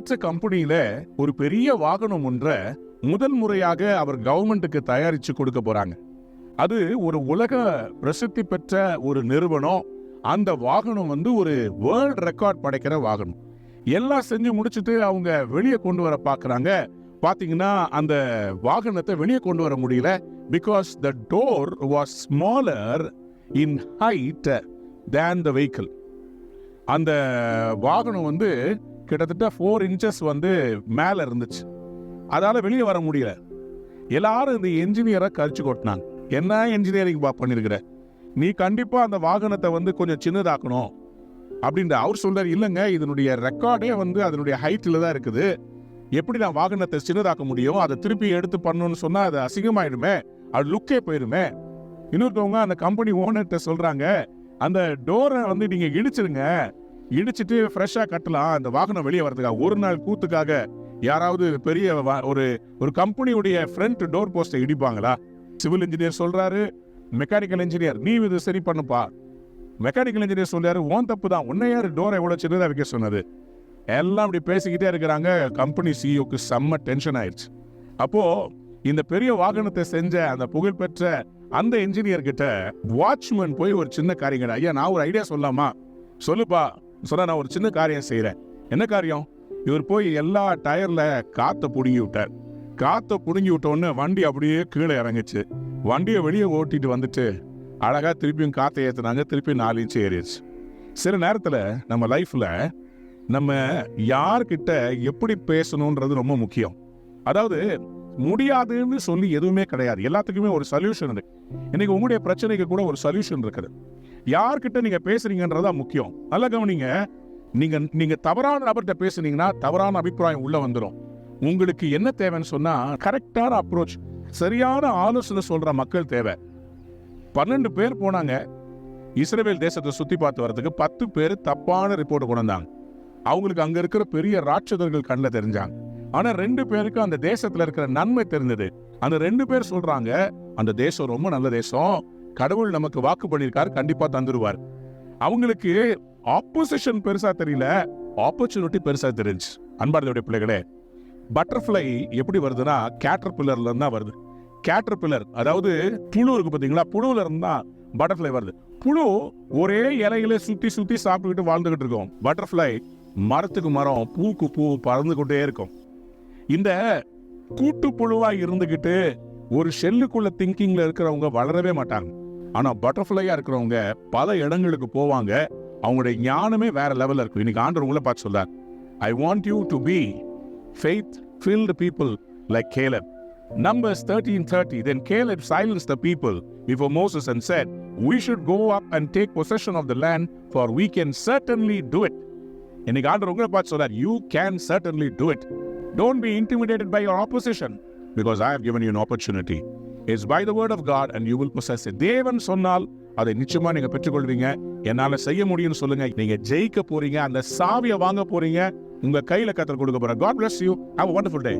எண்ணற்ற கம்பெனியில ஒரு பெரிய வாகனம் ஒன்றை முதல் முறையாக அவர் கவர்மெண்ட்டுக்கு தயாரிச்சு கொடுக்க போறாங்க. அது ஒரு உலக பிரசித்தி பெற்ற ஒரு நிறுவனம். அந்த வாகனம் ஒரு வேர்ல்ட் ரெக்கார்ட் படைக்கிற வாகனம். எல்லாம் செஞ்சு முடிச்சுட்டு அவங்க வெளியே கொண்டு வர பாக்குறாங்க. பாத்தீங்கன்னா அந்த வாகனத்தை வெளியே கொண்டு வர முடியல. Because the door was smaller in height than the vehicle. அந்த வாகனம் கிட்டத்தட்ட 4 inches மேல இருந்துச்சு. அதால வெளியே வர முடியல. எல்லாரும் இந்த என்ஜினியரை கரிச்சு கொட்டினாங்க. என்ன என்ஜினியரிங் பண்ணிருக்கிற, நீ கண்டிப்பா அந்த வாகனத்தை கொஞ்சம் சின்னதாக்கணும் அப்படின்ற. அவர் சொல்றாரு, இல்லைங்க, இதனுடைய ரெக்கார்டே அதனுடைய ஹைட்ல தான் இருக்குது. எப்படி நான் வாகனத்தை சின்னதாக்க முடியும்? அதை திருப்பி எடுத்து பண்ணணும்னு சொன்னா அது அசிங்கமாயிடுமே, அது லுக்கே போயிடுமே. இன்னொருத்தவங்க அந்த கம்பெனி ஓனர்கிட்ட சொல்றாங்க, அந்த டோரை நீங்க இடிச்சிருங்க, இடிச்சிட்டு ஃப்ரெஷ்ஷா கட்டலாம், அந்த வாகனம் வெளியே வரதுக்காக. ஒரு நாள் கூத்துக்காக யாராவது பெரிய ஒரு கம்பெனியுடைய ஃப்ரண்ட் டோர் போஸ்டை இடிப்பாங்களா? சிவில் இன்ஜினியர் சொல்றாரு, மெக்கானிக்கல் இன்ஜினியர் நீ இது சரி பண்ணுப்பா. மெக்கானிக்கல் இன்ஜினியர் சொல்றாரு, ஓன் தப்பு தான், உன்னை யாரு டோரை எவ்வளவு சின்னதா வைக்க சொன்னது? எல்லாம் இப்படி பேசிக்கிட்டே இருக்கிறாங்க. கம்பெனி சிஇஓக்கு செம்ம டென்ஷன் ஆயிடுச்சு. அப்போ இந்த பெரிய வாகனத்தை செஞ்ச அந்த புகழ்பெற்ற அந்த இன்ஜினியர் கிட்ட வாட்ச்மேன் போய் ஒரு சின்ன காரியம், ஐயா நான் ஒரு ஐடியா சொல்லலாமா? சொல்லுப்பா. சொன்னா, நான் ஒரு சின்ன காரியம் செய்யறேன். என்ன காரியம்? இவர் போய் எல்லா டயர்ல காத்த புடுங்கி விட்டார். காத்த புடுங்கி விட்ட உடனே வண்டி அப்படியே கீழே இறங்குச்சு. வண்டியை வெளியே ஓட்டிட்டு வந்துட்டு அழகா திருப்பியும் காத்த ஏத்துனாங்க. திருப்பி 4 inch ஏறிடுச்சு. சில நேரத்துல நம்ம லைஃப்ல நம்ம யார்கிட்ட எப்படி பேசணும்ன்றது ரொம்ப முக்கியம். அதாவது முடியாதுன்னு சொல்லி எதுவுமே கிடையாது. எல்லாத்துக்குமே ஒரு சொல்யூஷன் இருக்கு. இன்னைக்கு உங்களுடைய பிரச்சனைக்கு கூட ஒரு சொல்யூஷன் இருக்குது. யார்கிட்ட நீங்க பேசுறீங்கன்றதா முக்கியம். நல்ல கவனிங்க. நீங்க தவறான நபர்கிட்ட பேசுனீங்கன்னா தவறான அபிப்பிராயம் உள்ள வந்துடும். உங்களுக்கு என்ன தேவைன்னு சொன்னா கரெக்டான அப்ரோச், சரியான ஆலோசனை சொல்ற மக்கள் தேவை. 12 பேர் போனாங்க இஸ்ரவேல் தேசத்தை சுத்தி பார்த்து வரதுக்கு. 10 பேர் தப்பான ரிப்போர்ட் கொண்டு வந்தாங்க. அவங்களுக்கு அங்க இருக்கிற பெரிய ராட்சதர்கள் கண்ணில் தெரிஞ்சாங்க. ஆனா 2 பேருக்கு அந்த தேசத்துல இருக்கிற நன்மை தெரிஞ்சது. அந்த 2 பேர் சொல்றாங்க, அந்த தேசம் ரொம்ப நல்ல தேசம், கடவுள் நமக்கு வாக்கு பண்ணியிருக்காரு, கண்டிப்பா தந்துருவார். அவங்களுக்கு ஆப்போசிஷன் பெருசா தெரியல, ஆப்பர்ச்சுனிட்டி பெருசா தெரிஞ்சு. அன்பார்ந்தவருடைய பிள்ளைகளே, பட்டர்ஃப்ளை எப்படி வருதுன்னா கேட்டர்பில்லர்ல இருந்தா வருது. கேட்டர்பில்லர் அதாவது புழு இருக்கு பாத்தீங்களா, புழுல இருந்தா பட்டர்ஃப்ளை வருது. புழு ஒரே இலையில சுத்தி சுத்தி சாப்பிட்டுக்கிட்டு வாழ்ந்துகிட்டு இருக்கும். பட்டர்ஃப்ளை மரத்துக்கு மரம், பூக்கு பூ பறந்து கொண்டே இருக்கும். இந்த கூட்டு புழுவா இருந்துகிட்டு ஒரு ஷெல்லுக்குள்ள திங்கிங்ல இருக்கிறவங்க வளரவே மாட்டாங்க. ஆனா பட்டர்ஃப்ளையா இருக்கிறவங்க பல இடங்களுக்கு போவாங்க. அவங்களுடைய ஞானமே வேற லெவல்ல இருக்கும். இன்னைக்கு ஆண்டவர் உங்களை பார்த்து சொல்றார், I want you to be faith-filled people like Caleb. Numbers 13:30. Then Caleb silenced the people before Moses and said, we should go up and take possession of the land, for we can certainly do it. இன்னைக்கு ஆண்டவர் உங்களை பார்த்து சொல்றார், you can certainly do it. Don't be intimidated by your opposition, because I have given you an opportunity. It's by the word of God and you will possess it. தேவன் சொன்னால் அதை நிச்சயமா நீங்க பெற்றுக்கொள்வீங்க. என்னால செய்ய முடியும்னு சொல்லுங்க. நீங்க ஜெயிக்க போறீங்க. அந்த சாவியை வாங்க போறீங்க. உங்க கையில கர்த்தர் கொடுக்க போறார். God bless you. Have a wonderful day.